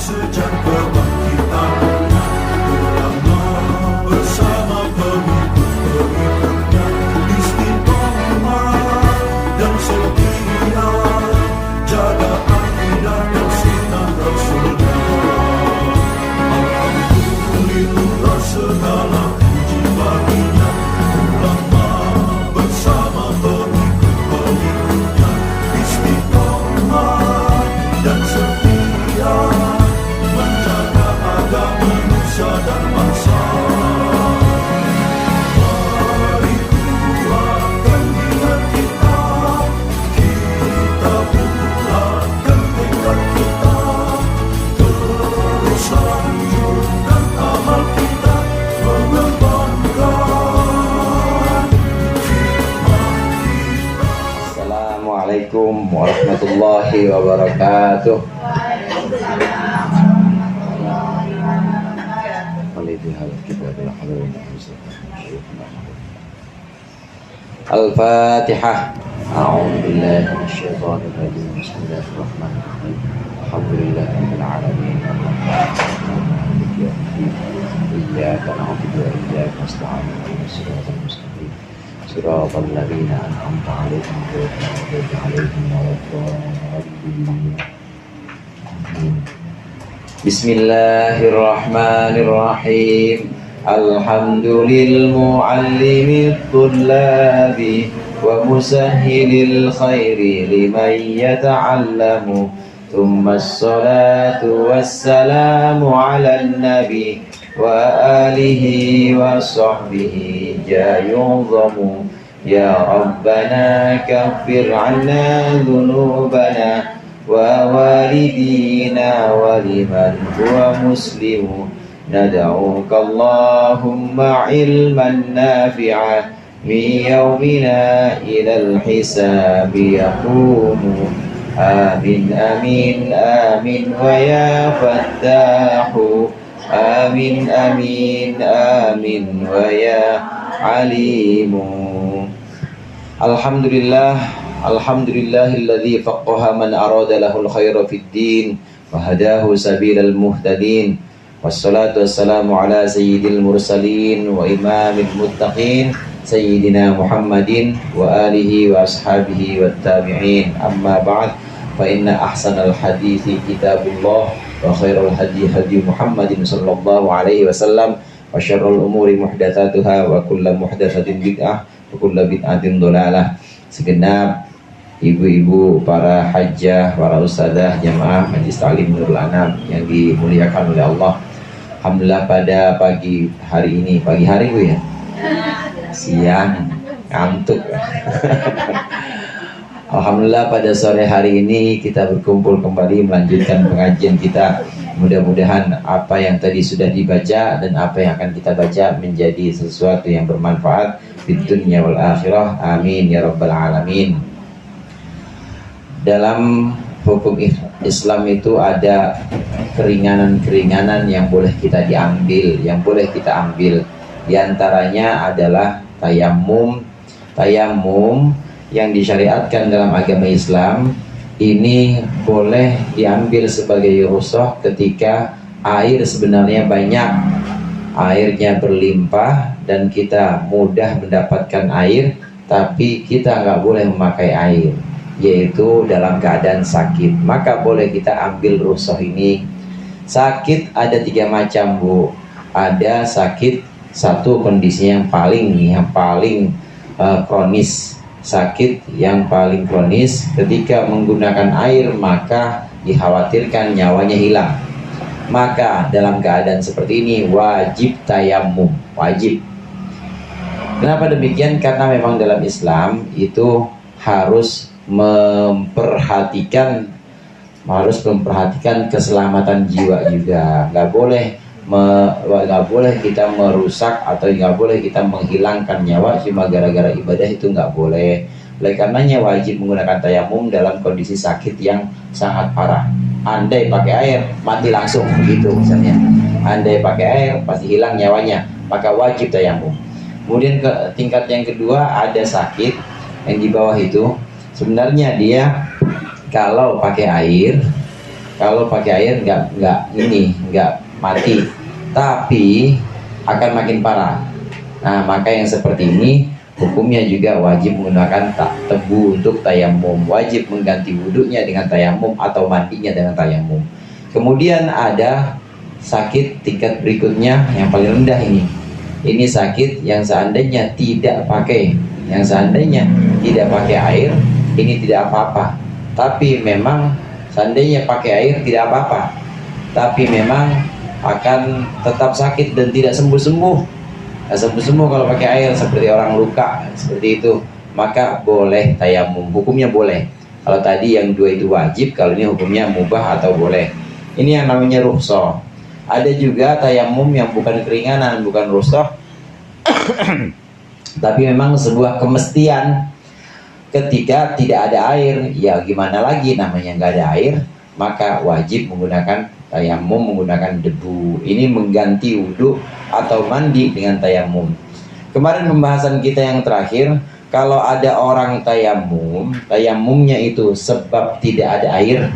sejak kebangkitan ulama bersama pengikut-pengikutnya istiqomah dan setia jaga akidah dan sunnah Rasulullah. Alhamdulillah segala puji baginya ulama bersama pengikut-pengikutnya istiqomah dan setia menjaga agama nusa dan bangsa. Mari kuatkan niat kita, kita bulatkan tekad kita, terus lanjutkan amal kita, mengembangkan hikmah kita. Assalamualaikum warahmatullahi wabarakatuh. Al-Fatihah. A'udzu billahi minasyaitonir rajim. Bismillahirrahmanirrahim. Alhamdulillahirabbil alamin. Iyyaka na'budu wa iyyaka nasta'in. Ihdinas siratal mustaqim. Siratal ladzina an'amta 'alaihim ghairil maghdubi 'alaihim waladdallin. Bismillahirrahmanirrahim. Alhamdulil muallimil tullabi wa musahhilil khairi liman yata'allamu. Thumma as-salatu wassalamu 'alan nabi wa alihi wa sahbihi jayuzamu. Ya Rabbana kaffir 'anna dhunubana wa walidina wa liman huwa muslimu. Nad'uka Allahumma ilman nafi'a min yawmina ilal hisabi yaqumu. Amin amin amin wa ya fattahu. Amin amin amin wa ya alimu. Alhamdulillah, alhamdulillahilladzi faqqaha man arada lahul khaira fid din wa hadahu sabilal muhtadin. Wassalatu wassalamu ala sayyidil mursalin wa imamil muttaqin sayyidina Muhammadin wa alihi wa ashabihi wat tabi'in. Amma ba'd, fa inna ahsanal hadithi kitabullah wa khairul hadi hadi Muhammadin sallallahu alaihi wasallam wa syarrul umuri muhdatsatuha wa kullu muhdatsatin bid'ah wa kullu bid'atin dhalalah. Segenap ibu-ibu, para hajjah, para ustadzah, jamaah Majlis Ta'lim Nurul Anam yang dimuliakan oleh Allah. Alhamdulillah pada pagi hari ini, pagi hari Bu ya? Siang, ngantuk. Alhamdulillah pada sore hari ini kita berkumpul kembali melanjutkan pengajian kita. Mudah-mudahan apa yang tadi sudah dibaca dan apa yang akan kita baca menjadi sesuatu yang bermanfaat di dunia wal akhirah. Amin ya rabbal alamin. Dalam hukum Islam itu ada keringanan-keringanan yang boleh kita diambil, yang boleh kita ambil. Di antaranya adalah tayamum. Tayamum yang disyariatkan dalam agama Islam ini boleh diambil sebagai rukhsah ketika air sebenarnya banyak, airnya berlimpah dan kita mudah mendapatkan air, tapi kita nggak boleh memakai air, yaitu dalam keadaan sakit. Maka boleh kita ambil rukhsah ini. Sakit ada 3 macam Bu. Ada sakit, satu kondisinya yang paling kronis. Sakit yang paling kronis ketika menggunakan air maka dikhawatirkan nyawanya hilang. Maka dalam keadaan seperti ini wajib tayamum, wajib. Kenapa demikian? Karena memang dalam Islam itu harus memperhatikan keselamatan jiwa juga. Nggak boleh kita merusak atau nggak boleh kita menghilangkan nyawa cuma gara-gara ibadah, itu nggak boleh. Oleh karenanya wajib menggunakan tayamum dalam kondisi sakit yang sangat parah. Andai pakai air mati langsung begitu misalnya. Andai pakai air pasti hilang nyawanya, maka wajib tayamum. Kemudian ke tingkat yang kedua ada sakit yang di bawah itu. Sebenarnya dia kalau pakai air Kalau pakai air nggak mati, tapi akan makin parah. Nah, maka yang seperti ini hukumnya juga wajib menggunakan tebu untuk tayamum, wajib mengganti wudhunya dengan tayamum atau mandinya dengan tayamum. Kemudian ada sakit tingkat berikutnya yang paling rendah ini. Ini sakit yang seandainya tidak pakai air, ini tidak apa-apa. Tapi memang seandainya pakai air tidak apa-apa, tapi memang akan tetap sakit dan tidak sembuh-sembuh. Nah, sembuh-sembuh kalau pakai air, seperti orang luka seperti itu, maka boleh tayamum, hukumnya boleh. Kalau tadi yang dua itu wajib, kalau ini hukumnya mubah atau boleh. Ini yang namanya rukhsah. Ada juga tayamum yang bukan keringanan, bukan rukhsah, tapi memang sebuah kemestian. Ketika tidak ada air, ya gimana lagi, namanya nggak ada air, maka wajib menggunakan tayamum, menggunakan debu. Ini mengganti wudhu atau mandi dengan tayamum. Kemarin pembahasan kita yang terakhir, kalau ada orang tayamum, tayamumnya itu sebab tidak ada air,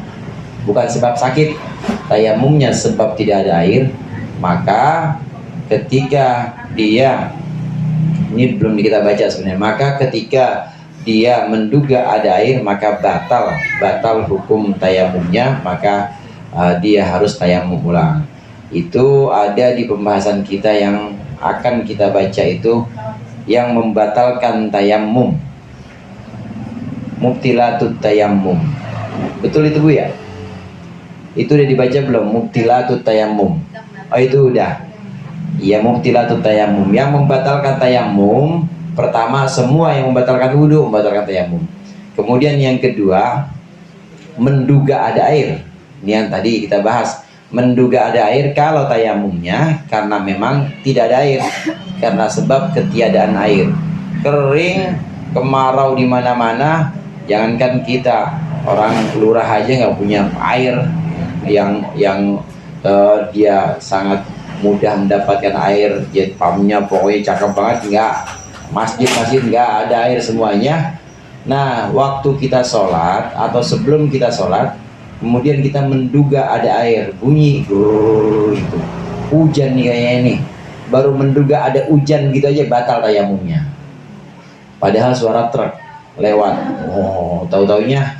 bukan sebab sakit. Tayamumnya sebab tidak ada air, maka ketika dia, ini belum kita baca sebenarnya, maka ketika dia menduga ada air, maka batal hukum tayamumnya, maka dia harus tayamum ulang. Itu ada di pembahasan kita yang akan kita baca, itu yang membatalkan tayamum, mubtilatut tayamum. Betul itu Bu ya? Itu udah dibaca belum? Mubtilatut tayamum. Oh itu udah. Iya, mubtilatut tayamum. Yang membatalkan tayamum, pertama semua yang membatalkan wudhu membatalkan tayamum. Kemudian yang kedua, menduga ada air. Ini yang tadi kita bahas. Menduga ada air kalau tayamumnya karena memang tidak ada air, karena sebab ketiadaan air. Kering, kemarau di mana-mana. Jangankan kita, orang lurah aja nggak punya air yang dia sangat mudah mendapatkan air, jet pumpnya pokoknya cakep banget, nggak. Masjid-masjid nggak ada air semuanya. Nah, waktu kita sholat atau sebelum kita sholat, kemudian kita menduga ada air, bunyi gitu, hujan nih kayaknya ini, baru menduga ada hujan gitu aja, batal tayamumnya. Padahal suara truk lewat, tahu-taunya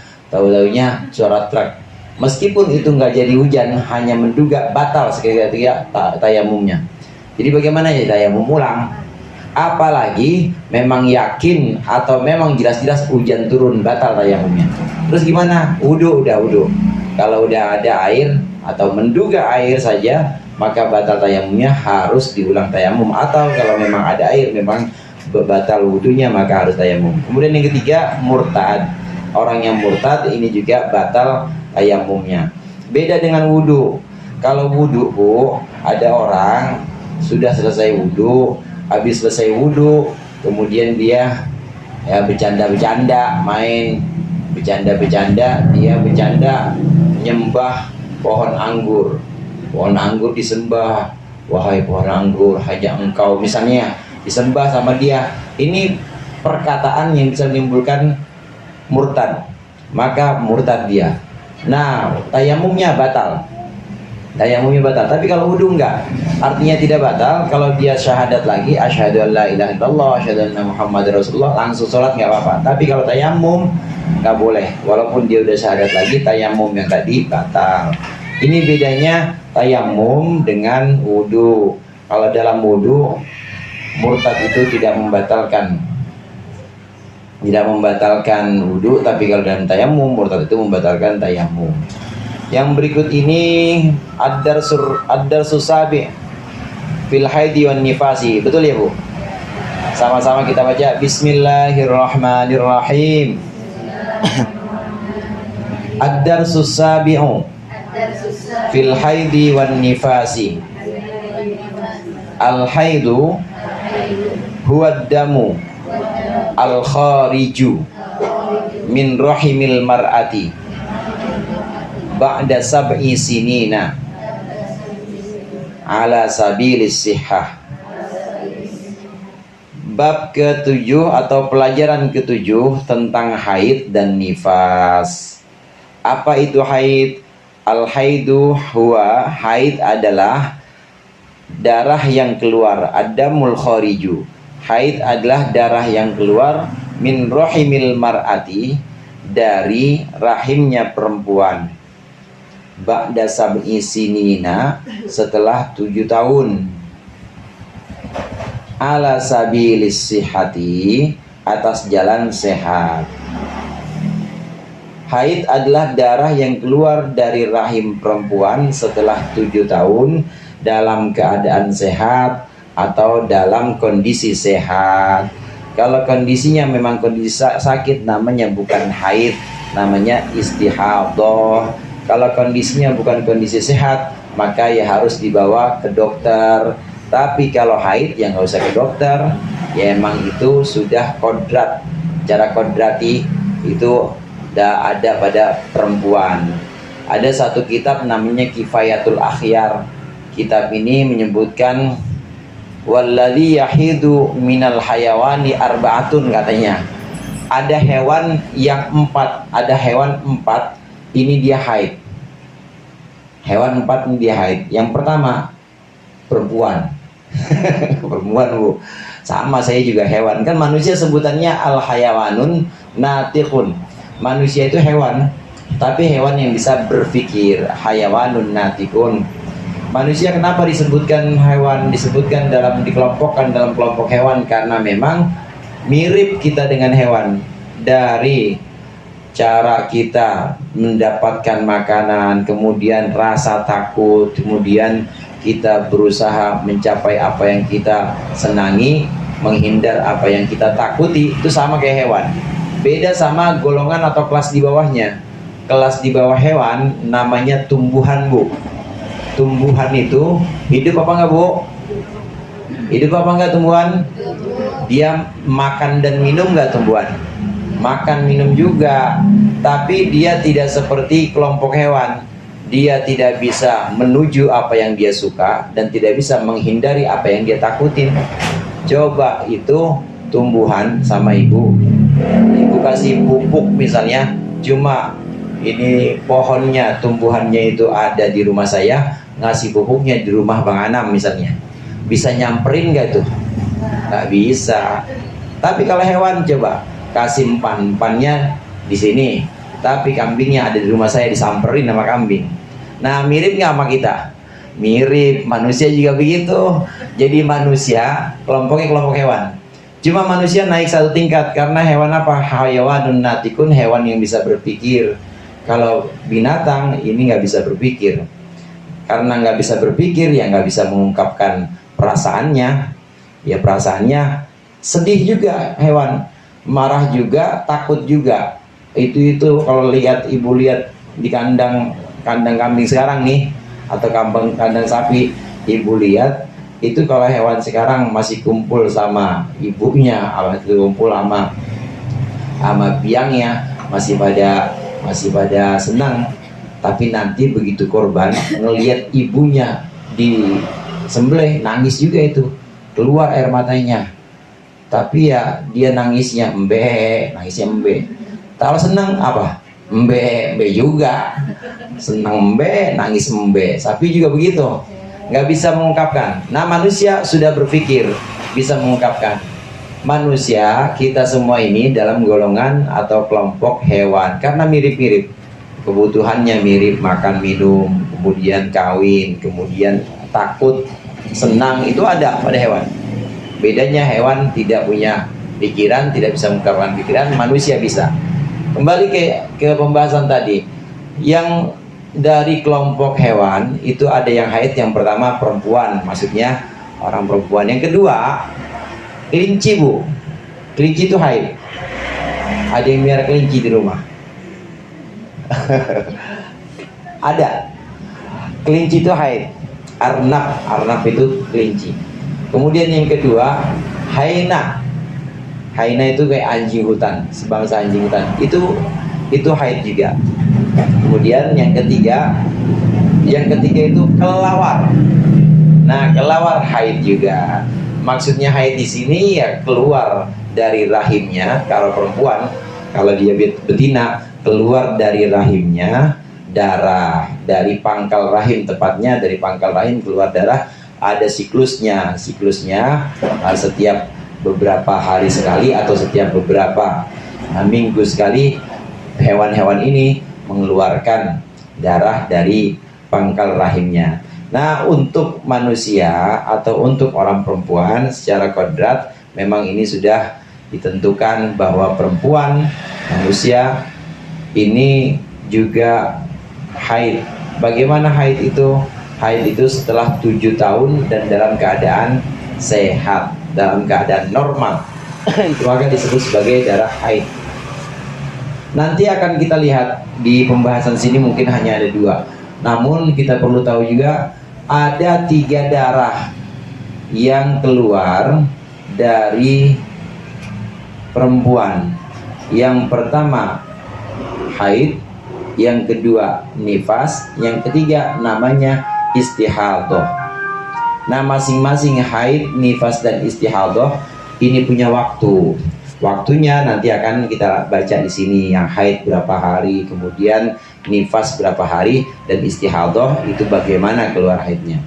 suara truk. Meskipun itu nggak jadi hujan, hanya menduga, batal sekali tayamumnya. Jadi bagaimana ya tayamum ulang? Apalagi memang yakin atau memang jelas-jelas hujan turun, batal tayamumnya. Terus gimana? Wudhu. Kalau udah ada air atau menduga air saja, maka batal tayamumnya, harus diulang tayamum. Atau kalau memang ada air, memang batal wudhunya, maka harus tayamum. Kemudian yang ketiga, murtad. Orang yang murtad ini juga batal tayamumnya. Beda dengan wudhu. Kalau wudhu Bu, ada orang sudah selesai wudhu, habis selesai wudhu, kemudian dia ya bercanda-bercanda, dia bercanda nyembah pohon anggur. Pohon anggur disembah, wahai pohon anggur, hanya engkau, misalnya disembah sama dia. Ini perkataan yang bisa menimbulkan murtad, maka murtad dia. Nah, tayamumnya batal. Tapi kalau wudhu enggak, artinya tidak batal. Kalau dia syahadat lagi, asyhadu an la ilaha illallah, asyhadu anna muhammadar rasulullah, langsung sholat nggak apa-apa. Tapi kalau tayamum nggak boleh, walaupun dia udah syahadat lagi, tayamum yang tadi batal. Ini bedanya tayamum dengan wudhu. Kalau dalam wudhu, murtad itu tidak membatalkan wudhu, tapi kalau dalam tayamum, murtad itu membatalkan tayamum. Yang berikut ini ad-darsus sabi' fil haidi wan nifasi. Betul ya Bu? Sama-sama kita baca. Bismillahirrahmanirrahim. Ad-darsus sabi'u fil haidi wan nifasi. Al-haidu huwa ad-damu al-khariju min rahimil mar'ati ba'da sab'i sinina ala sabilis sihah. Bab ke-7 atau pelajaran ke-7 tentang haid dan nifas. Apa itu haid? Al-haidu huwa, haid adalah darah yang keluar, adamul khariju. Haid adalah darah yang keluar min rahimil mar'ati, dari rahimnya perempuan. Ba'da sab'i sinina, setelah 7 tahun. Ala sabilis sihati, atas jalan sehat. Haid adalah darah yang keluar dari rahim perempuan setelah 7 tahun dalam keadaan sehat atau dalam kondisi sehat. Kalau kondisinya memang kondisi sakit, namanya bukan haid, namanya istihadah. Kalau kondisinya bukan kondisi sehat, maka ya harus dibawa ke dokter. Tapi kalau haid ya nggak usah ke dokter, ya emang itu sudah kodrat. Cara kodrati itu udah ada pada perempuan. Ada satu kitab namanya Kifayatul Akhyar. Kitab ini menyebutkan walladzi yahidu minal hayawani arba'atun, katanya. Ada hewan yang 4, ada hewan 4 ini dia haid. Hewan 4 ini dia haid. Yang pertama perempuan. Perempuan, Bu. Sama, saya juga hewan. Kan manusia sebutannya al hayawanun natiqun. Manusia itu hewan, tapi hewan yang bisa berpikir. Hayawanun natiqun. Manusia kenapa disebutkan hewan, disebutkan dikelompokkan dalam kelompok hewan? Karena memang mirip kita dengan hewan. Dari cara kita mendapatkan makanan, kemudian rasa takut, kemudian kita berusaha mencapai apa yang kita senangi, menghindar apa yang kita takuti, itu sama kayak hewan. Beda sama golongan atau kelas di bawahnya. Kelas di bawah hewan namanya tumbuhan, Bu. Tumbuhan itu hidup apa enggak, Bu? Hidup apa enggak tumbuhan? Dia makan dan minum enggak tumbuhan? Makan minum juga. Tapi dia tidak seperti kelompok hewan. Dia tidak bisa menuju apa yang dia suka dan tidak bisa menghindari apa yang dia takutin. Coba itu tumbuhan sama ibu. Ibu kasih pupuk misalnya, cuma ini pohonnya, tumbuhannya itu ada di rumah saya, ngasih pupuknya di rumah Bang Anam misalnya. Bisa nyamperin gak tuh? Gak bisa. Tapi kalau hewan, coba kasih empannya di sini, tapi kambingnya ada di rumah saya, disamperin sama kambing. Nah, mirip nggak sama kita? Mirip. Manusia juga begitu. Jadi manusia kelompoknya kelompok hewan. Cuma manusia naik satu tingkat karena hewan apa? Hayawanun natikun, hewan yang bisa berpikir. Kalau binatang ini nggak bisa berpikir. Karena nggak bisa berpikir, ya nggak bisa mengungkapkan perasaannya. Ya perasaannya sedih juga hewan, marah juga, takut juga. Itu kalau lihat, ibu lihat di kandang kambing sekarang nih, atau kandang sapi, ibu lihat itu kalau hewan sekarang masih kumpul sama ibunya, kumpul sama biangnya, masih pada senang. Tapi nanti begitu korban ngelihat ibunya disembelih, nangis juga itu, keluar air matanya. Tapi ya dia nangisnya embe. Kalau senang apa? Embe juga. Senang embe, nangis embe. Sapi juga begitu, nggak bisa mengungkapkan. Nah, manusia sudah berpikir, bisa mengungkapkan. Manusia, kita semua ini dalam golongan atau kelompok hewan karena mirip-mirip. Kebutuhannya mirip, makan, minum, kemudian kawin, kemudian takut, senang, itu ada pada hewan. Bedanya hewan tidak punya pikiran, tidak bisa mengungkapkan pikiran, manusia bisa. Kembali ke pembahasan tadi, yang dari kelompok hewan itu ada yang haid. Yang pertama perempuan, maksudnya orang perempuan. Yang kedua kelinci, Bu. Kelinci itu haid. Ada yang miara kelinci di rumah? Ada. Kelinci itu haid. Arnab itu kelinci. Kemudian yang kedua haina. Haina itu kayak anjing hutan, sebangsa anjing hutan. Itu haid juga. Kemudian yang ketiga itu kelawar. Nah, kelawar haid juga. Maksudnya haid di sini ya keluar dari rahimnya. Kalau perempuan, kalau dia betina, keluar dari rahimnya darah dari pangkal rahim, tepatnya dari pangkal rahim keluar darah. Ada siklusnya setiap beberapa hari sekali atau setiap beberapa minggu sekali hewan-hewan ini mengeluarkan darah dari pangkal rahimnya. Nah, untuk manusia atau untuk orang perempuan secara kodrat memang ini sudah ditentukan bahwa perempuan manusia ini juga haid. Bagaimana haid itu? Haid itu setelah 7 tahun dan dalam keadaan sehat, dalam keadaan normal, itu akan disebut sebagai darah haid. Nanti akan kita lihat di pembahasan sini mungkin hanya ada 2. Namun kita perlu tahu juga ada 3 darah yang keluar dari perempuan. Yang pertama haid, yang kedua nifas, yang ketiga namanya istihadah. Nah, masing-masing haid, nifas, dan istihadah ini punya waktu. Waktunya nanti akan kita baca di sini. Yang haid berapa hari, kemudian nifas berapa hari, dan istihadah itu bagaimana keluar haidnya.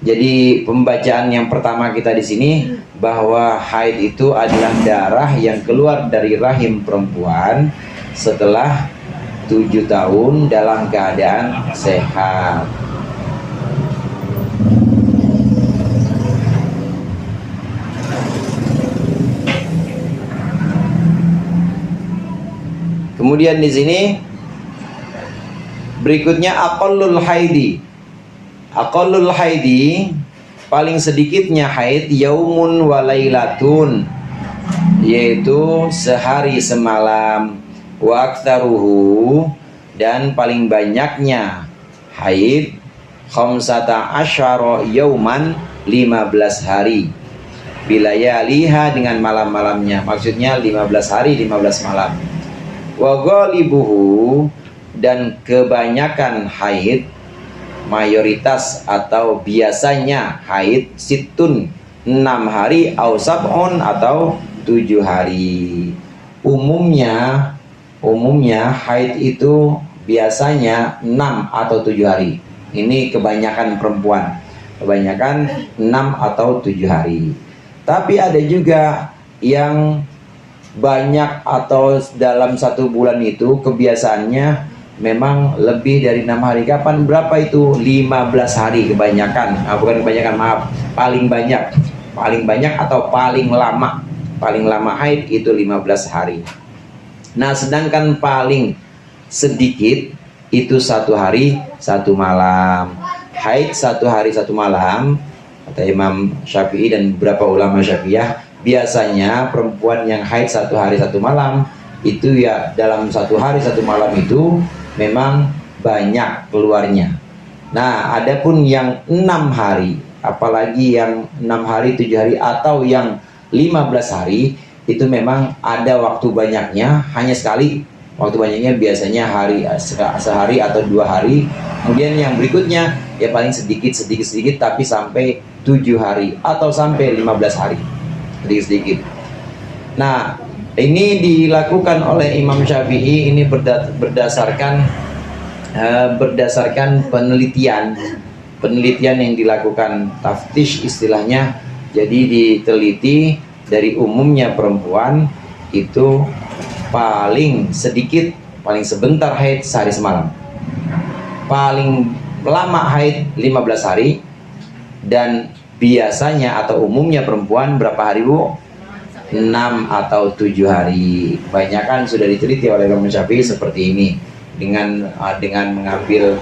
Jadi pembacaan yang pertama kita di sini bahwa haid itu adalah darah yang keluar dari rahim perempuan setelah 7 tahun dalam keadaan sehat. Kemudian di sini berikutnya aqallul haidi. Aqallul haidi, paling sedikitnya haid, yaumun wa lailatun, yaitu sehari semalam. Wa aktsaruhu, dan paling banyaknya haid, khamsata asyara yauman, 15 hari. Bilayaliha, dengan malam-malamnya, maksudnya 15 hari 15 malam. Wa ghalibuhu, dan kebanyakan haid, mayoritas atau biasanya haid, situn, 6 hari, au sab'un, atau 7 hari. Umumnya haid itu biasanya 6 atau 7 hari. Ini kebanyakan perempuan, kebanyakan 6 atau 7 hari. Tapi ada juga yang banyak atau dalam 1 bulan itu kebiasaannya memang lebih dari 6 hari. Kapan? Berapa itu? 15 hari kebanyakan. Bukan kebanyakan, maaf, paling banyak atau paling lama haid itu 15 hari. Nah, sedangkan paling sedikit itu 1 hari 1 malam. Haid 1 hari 1 malam, kata Imam Syafi'i dan beberapa ulama Syafi'iyah, biasanya perempuan yang haid 1 hari 1 malam itu ya dalam 1 hari 1 malam itu memang banyak keluarnya. Nah, adapun yang 6 hari, apalagi yang 6 hari, 7 hari, atau yang 15 hari, itu memang ada waktu banyaknya, hanya sekali. Waktu banyaknya biasanya sehari atau 2 hari. Kemudian yang berikutnya ya paling sedikit tapi sampai 7 hari atau sampai 15 hari. Sedikit. Nah, ini dilakukan oleh Imam Syafi'i ini berdasarkan penelitian yang dilakukan, taftish istilahnya. Jadi diteliti dari umumnya perempuan itu paling sedikit, paling sebentar haid sehari semalam, paling lama haid 15 hari, dan biasanya atau umumnya perempuan berapa hari, Bu? 6 atau 7 hari. Kebanyakan sudah diteliti oleh Imam Syafi'i seperti ini, dengan mengambil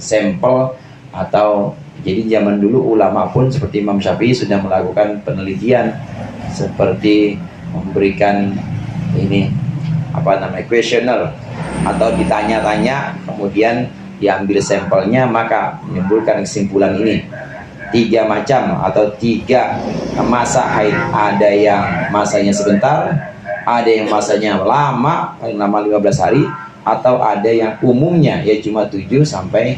sampel. Atau jadi zaman dulu ulama pun seperti Imam Syafi'i sudah melakukan penelitian, seperti memberikan kuesioner atau ditanya-tanya, kemudian diambil sampelnya, maka menimbulkan kesimpulan ini. 3 macam atau 3 masa haid. Ada yang masanya sebentar, ada yang masanya lama, paling lama 15 hari, atau ada yang umumnya ya cuma 7 sampai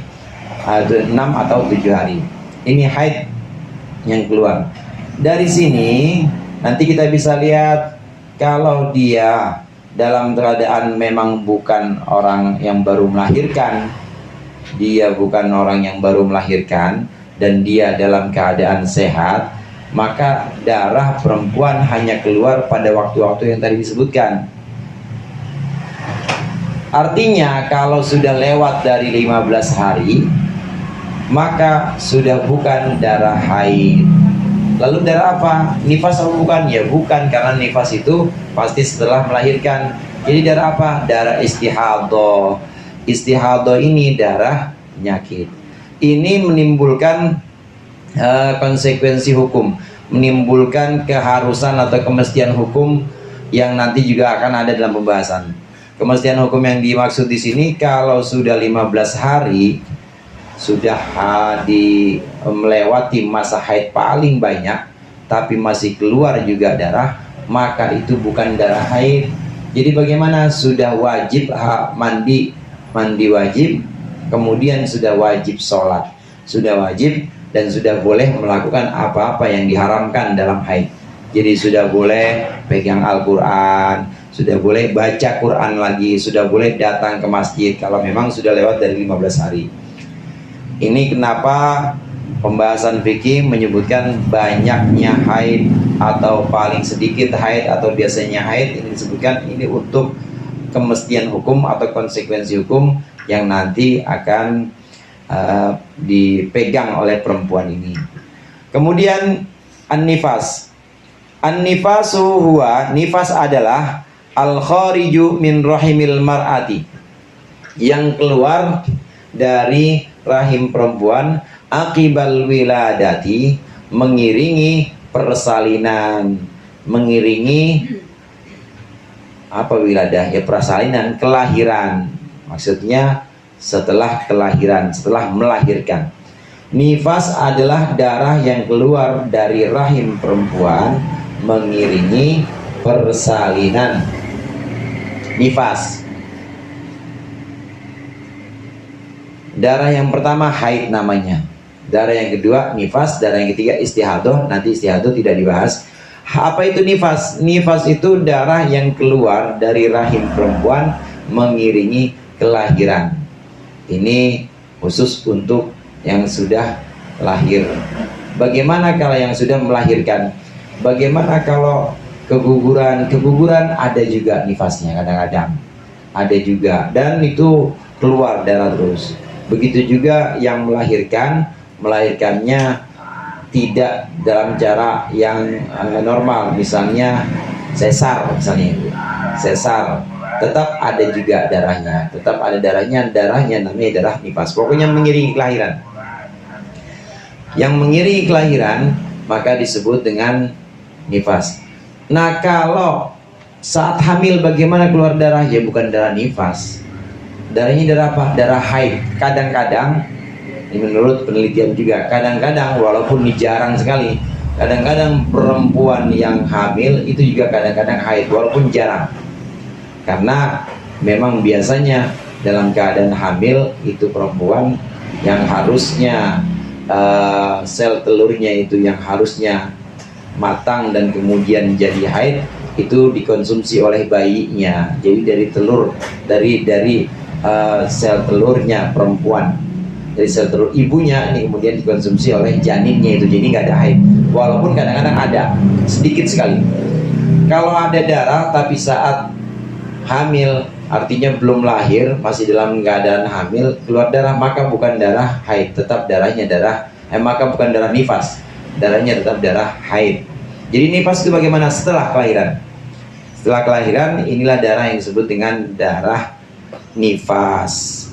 6 atau 7 hari. Ini haid yang keluar. Dari sini nanti kita bisa lihat kalau dia dalam keadaan memang bukan orang yang baru melahirkan, dia bukan orang yang baru melahirkan, dan dia dalam keadaan sehat, maka darah perempuan hanya keluar pada waktu-waktu yang tadi disebutkan. Artinya kalau sudah lewat dari 15 hari, maka sudah bukan darah haid. Lalu darah apa? Nifas atau bukan? Ya bukan, karena nifas itu pasti setelah melahirkan. Jadi darah apa? Darah istihadah. Istihadah ini darah penyakit. Ini menimbulkan konsekuensi hukum, menimbulkan keharusan atau kemestian hukum yang nanti juga akan ada dalam pembahasan. Kemestian hukum yang dimaksud di sini, kalau sudah 15 hari sudah melewati masa haid paling banyak, tapi masih keluar juga darah, maka itu bukan darah haid. Jadi bagaimana? Sudah wajib mandi wajib, kemudian sudah wajib sholat, sudah wajib, dan sudah boleh melakukan apa-apa yang diharamkan dalam haid. Jadi sudah boleh pegang Al-Quran, sudah boleh baca Quran lagi, sudah boleh datang ke masjid kalau memang sudah lewat dari 15 hari. Ini kenapa pembahasan fikih menyebutkan banyaknya haid atau paling sedikit haid atau biasanya haid. Ini disebutkan ini untuk kemestian hukum atau konsekuensi hukum yang nanti akan dipegang oleh perempuan ini. Kemudian an-nifas. An-nifasu huwa, nifas adalah al-khariju min rahimil mar'ati, yang keluar dari rahim perempuan akibal wiladati, mengiringi persalinan, mengiringi apa wiladah? Ya persalinan, kelahiran. Maksudnya setelah kelahiran, setelah melahirkan. Nifas adalah darah yang keluar dari rahim perempuan mengiringi persalinan. Nifas. Darah yang pertama haid namanya. Darah yang kedua nifas, darah yang ketiga istihadah. Nanti istihadah tidak dibahas. Apa itu nifas? Nifas itu darah yang keluar dari rahim perempuan mengiringi kelahiran. Ini khusus untuk yang sudah lahir. Bagaimana kalau yang sudah melahirkan? Bagaimana kalau keguguran? Keguguran ada juga nifasnya kadang-kadang. Ada juga, dan itu keluar darah terus. Begitu juga yang melahirkannya tidak dalam cara yang normal, misalnya sesar, sesar, tetap ada juga darahnya, darahnya namanya darah nifas. Pokoknya mengiringi kelahiran. Yang mengiringi kelahiran maka disebut dengan nifas. Nah, kalau saat hamil bagaimana keluar darah? Ya bukan darah nifas. Darahnya darah apa? Darah haid. Kadang-kadang, ini menurut penelitian juga, kadang-kadang walaupun ini jarang sekali, kadang-kadang perempuan yang hamil itu juga kadang-kadang haid, walaupun jarang. Karena memang biasanya dalam keadaan hamil itu perempuan yang harusnya sel telurnya itu yang harusnya matang dan kemudian jadi haid itu dikonsumsi oleh bayinya. Jadi dari telur, dari sel telurnya perempuan, dari sel telur ibunya ini kemudian dikonsumsi oleh janinnya itu, jadi nggak ada haid. Walaupun kadang-kadang ada sedikit sekali. Kalau ada darah tapi saat hamil, artinya belum lahir, masih dalam keadaan hamil, keluar darah, maka bukan darah haid, tetap darahnya maka bukan darah nifas, darahnya tetap darah haid. Jadi nifas itu bagaimana? Setelah kelahiran. Setelah kelahiran inilah darah yang disebut dengan darah nifas.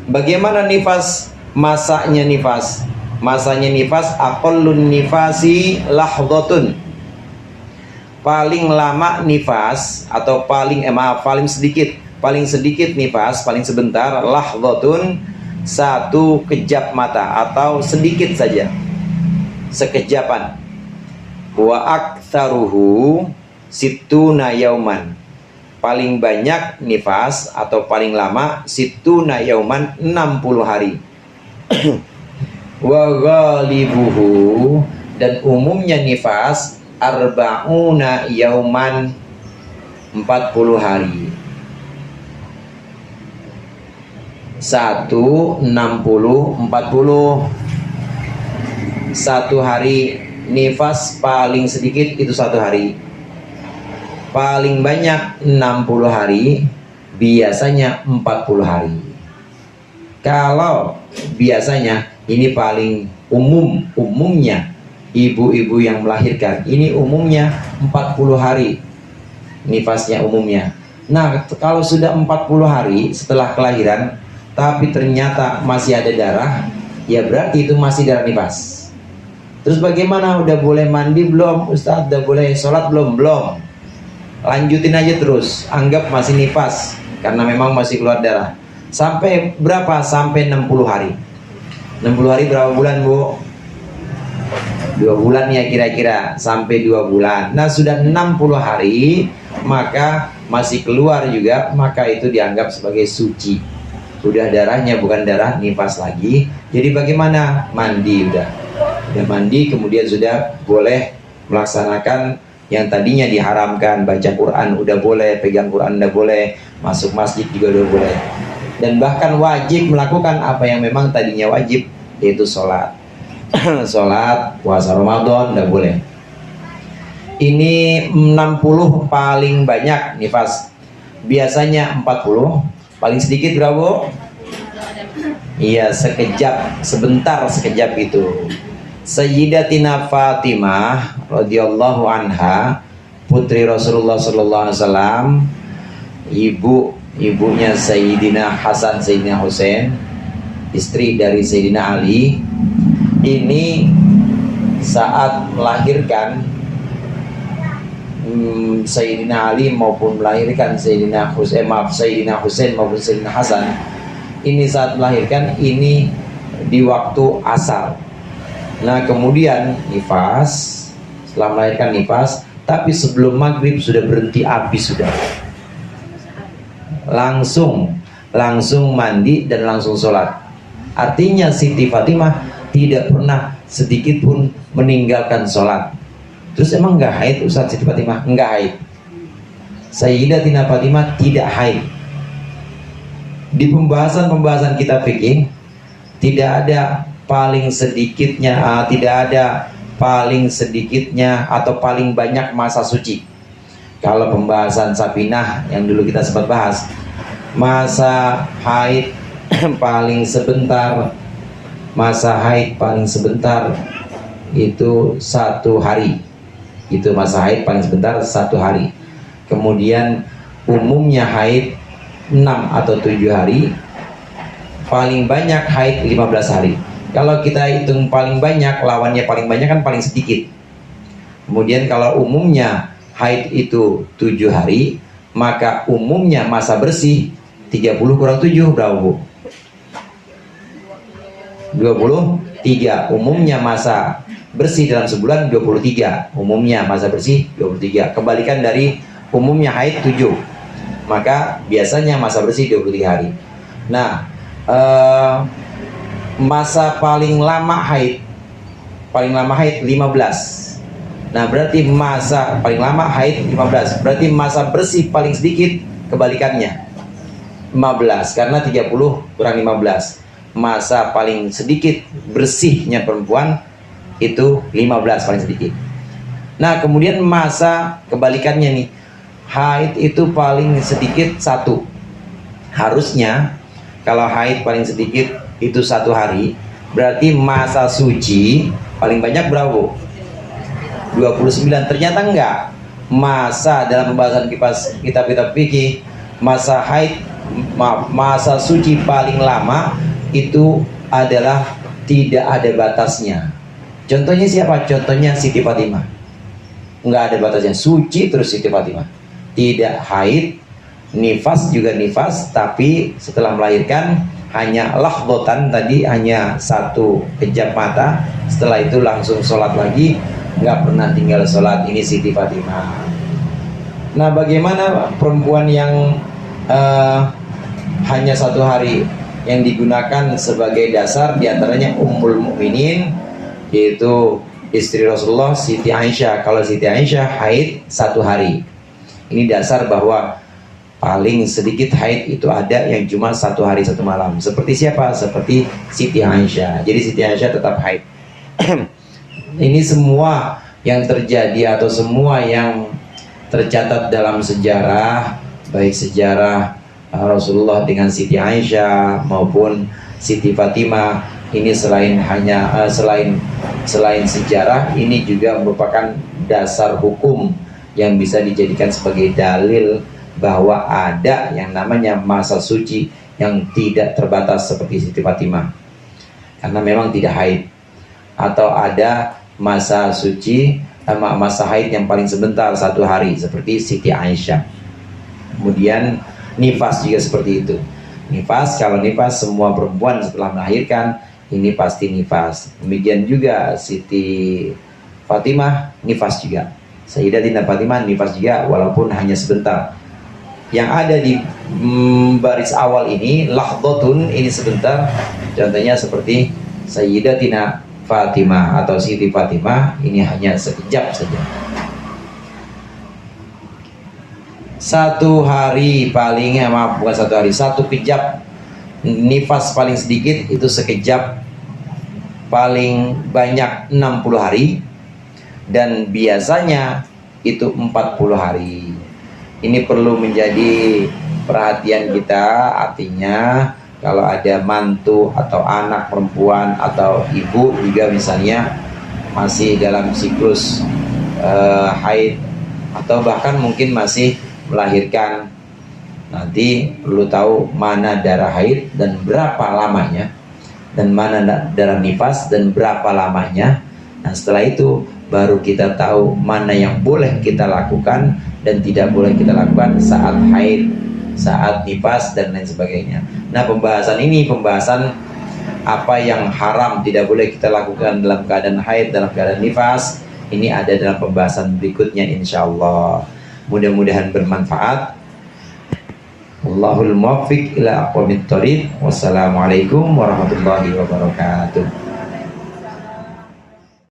Bagaimana nifas? Masanya nifas. Masanya nifas aqallun nifasi lahdhatun. Paling lama nifas atau paling sedikit nifas, paling sebentar, lahdhatun, satu kejap mata atau sedikit saja, sekejapan. Wa aktsaruhu sittuna yauman. Paling banyak nifas atau paling lama sittuna yauman, 60 hari. Wa ghalibuhu, dan umumnya nifas arba'una yauman, 40 hari. 1, 60, 40. 1 hari nifas paling sedikit itu 1 hari. Paling banyak 60 hari, biasanya 40 hari. Kalau biasanya ini paling umumnya ibu-ibu yang melahirkan ini umumnya 40 hari nifasnya umumnya. Nah, kalau sudah 40 hari setelah kelahiran tapi ternyata masih ada darah, ya berarti itu masih darah nifas. Terus bagaimana? Udah boleh mandi belum Ustadz? Udah boleh sholat belum? Belum. Lanjutin aja terus, anggap masih nifas karena memang masih keluar darah. Sampai berapa? Sampai 60 hari. 60 hari berapa bulan, Bu? 2 bulan ya kira-kira, sampai 2 bulan. Nah, sudah 60 hari maka masih keluar juga, maka itu dianggap sebagai suci. Udah darahnya bukan darah nifas lagi. Jadi bagaimana? Mandi udah mandi, kemudian sudah boleh melaksanakan yang tadinya diharamkan. Baca Quran udah boleh, pegang Quran udah boleh, masuk masjid juga udah boleh, dan bahkan wajib melakukan apa yang memang tadinya wajib, yaitu sholat. Sholat, puasa Ramadan udah boleh. Ini 60 paling banyak nifas, biasanya 40. Paling sedikit berapa? Iya, sekejap, sebentar, sekejap itu. Sayyidatina Fatimah radhiyallahu anha, putri Rasulullah sallallahu alaihi wasallam, ibunya Sayyidina Hasan Sayyidina Husain, istri dari Sayyidina Ali. Ini saat melahirkan Sayyidina Ali maupun melahirkan Sayyidina Husain, Sayyidina Husain maupun Sayyidina Hasan, ini saat melahirkan ini di waktu asar. Nah, kemudian nifas, setelah melahirkan nifas, tapi sebelum maghrib sudah berhenti habis, sudah langsung mandi dan langsung sholat. Artinya Siti Fatimah tidak pernah sedikit pun meninggalkan sholat. Terus emang nggak haid Ustaz Siti Fatimah? Nggak haid. Sayyidatina Fatimah tidak haid. Di pembahasan kitab fikih tidak ada paling sedikitnya, atau paling banyak masa suci. Kalau pembahasan Sapinah yang dulu kita sempat bahas, masa haid paling sebentar, itu 1 hari. Itu masa haid paling sebentar 1 hari. Kemudian umumnya haid 6 atau 7 hari. Paling banyak haid 15 hari. Kalau kita hitung paling banyak, lawannya paling banyak kan paling sedikit. Kemudian kalau umumnya haid itu 7 hari, maka umumnya masa bersih 30 kurang 7 berapa, Bu? 23. Umumnya masa bersih dalam sebulan 23. Umumnya masa bersih 23. Kebalikan dari umumnya haid 7. Maka biasanya masa bersih 23 hari. Nah, masa paling lama haid 15. Nah, berarti masa paling lama haid 15. Berarti masa bersih paling sedikit kebalikannya 15, karena 30 kurang 15. Masa paling sedikit bersihnya perempuan itu 15 paling sedikit. Nah, kemudian masa kebalikannya nih, haid itu paling sedikit 1. Harusnya kalau haid paling sedikit itu 1 hari, berarti masa suci paling banyak berapa? 29. Ternyata enggak. Masa dalam pembahasan kitab-kitab fikih, masa suci paling lama itu adalah tidak ada batasnya. Contohnya siapa? Contohnya Siti Fatimah. Enggak ada batasnya, suci terus Siti Fatimah. Tidak haid, nifas juga nifas, tapi setelah melahirkan hanya lahdotan, tadi hanya 1 kejap mata. Setelah itu langsung sholat lagi, nggak pernah tinggal sholat. Ini Siti Fatimah. Nah, bagaimana perempuan yang hanya 1 hari yang digunakan sebagai dasar, diantaranya Ummul Mukminin, yaitu istri Rasulullah Siti Aisyah. Kalau Siti Aisyah haid 1 hari. Ini dasar bahwa Paling sedikit haid itu ada yang cuma 1 hari 1 malam. Seperti siapa? Seperti Siti Aisyah. Jadi Siti Aisyah tetap haid. Ini semua yang terjadi atau semua yang tercatat dalam sejarah, baik sejarah Rasulullah dengan Siti Aisyah maupun Siti Fatimah, ini selain sejarah, ini juga merupakan dasar hukum yang bisa dijadikan sebagai dalil bahwa ada yang namanya masa suci yang tidak terbatas seperti Siti Fatimah karena memang tidak haid, atau ada masa suci masa haid yang paling sebentar 1 hari seperti Siti Aisyah. Kemudian nifas juga seperti itu. Nifas, kalau nifas semua perempuan setelah melahirkan ini pasti nifas. Demikian juga Siti Fatimah nifas juga. Sayyidatina Fatimah nifas juga walaupun hanya sebentar. Yang ada di baris awal ini lahdhatun, ini sebentar. Contohnya seperti Sayyidatina Fatimah atau Siti Fatimah, ini hanya sekejap saja. 1 hari paling, bukan 1 hari, 1 kejap. Nifas paling sedikit itu sekejap, paling banyak 60 hari, dan biasanya itu 40 hari. Ini perlu menjadi perhatian kita. Artinya kalau ada mantu atau anak perempuan atau ibu juga misalnya masih dalam siklus haid atau bahkan mungkin masih melahirkan, nanti perlu tahu mana darah haid dan berapa lamanya, dan mana darah nifas dan berapa lamanya. Nah setelah itu baru kita tahu mana yang boleh kita lakukan dan tidak boleh kita lakukan saat haid, saat nifas dan lain sebagainya. Nah pembahasan ini pembahasan apa yang haram tidak boleh kita lakukan dalam keadaan haid, dalam keadaan nifas, ini ada dalam pembahasan berikutnya insyaallah. Mudah-mudahan bermanfaat. Allahul muwaffiq ila aqwamit thoriq. Wassalamualaikum warahmatullahi wabarakatuh.